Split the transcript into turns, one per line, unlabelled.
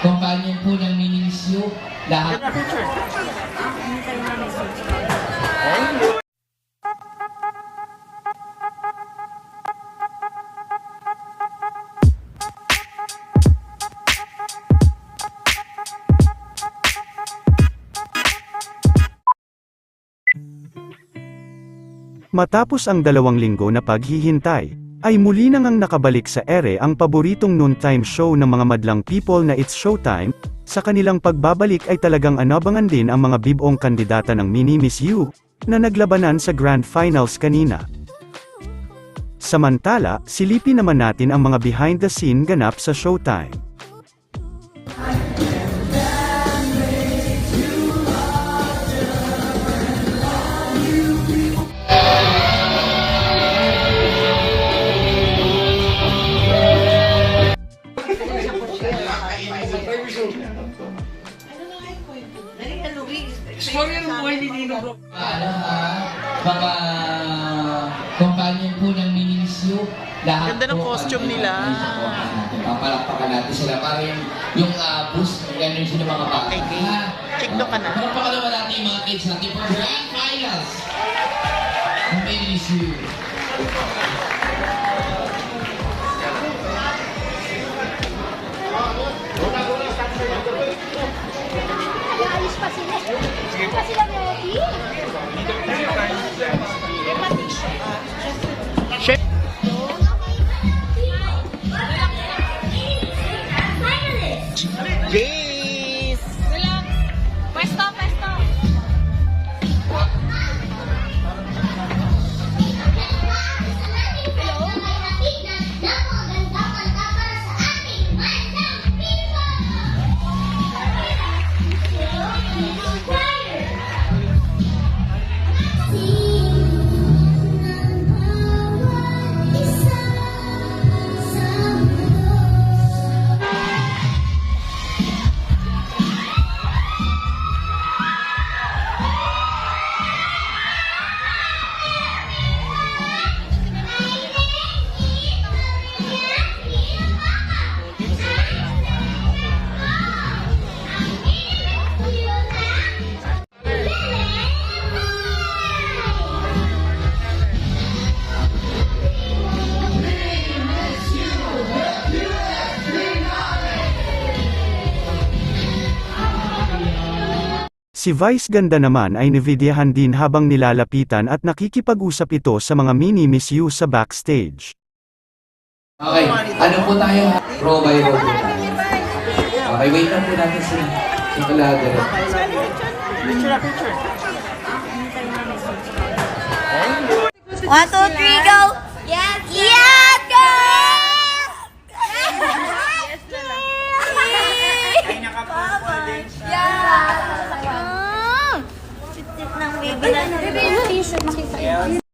companion po ng Minimis U, lahat.
Matapos ang 2 linggo na paghihintay, ay muli nang nakabalik sa ere ang paboritong noontime show ng mga madlang people na It's Showtime. Sa kanilang pagbabalik ay talagang anabangan din ang mga bibong kandidata ng Minimis U, na naglabanan sa Grand Finals kanina. Samantala, silipin naman natin ang mga behind the scene ganap sa Showtime.
Mga companion po ng Minimis U, lahat.
Ganda ng costume nila.
Papalakpakan natin sila para yung boost ng energy ng mga bata.
Check do ka na.
Palakpakan naman natin yung mga kids natin for Grand Finals ng Minimis U.
Ayos pa sila. Sige pa sila ready.
Jace!
Pwesto, pwesto.
Si Vice Ganda naman ay nividyahan din habang nilalapitan at nakikipag-usap ito sa mga Minimis U sa backstage.
Okay, ano po tayo? Row by row po tayo. Okay, wait lang po natin si Kalaga.
Picture.
1, 2, 3, go! Yes! Yes, girl! Yes,
Ay, nakapag-holding siya.
Yeah! Sit ng baby na. Baby, yung t-shirt makita.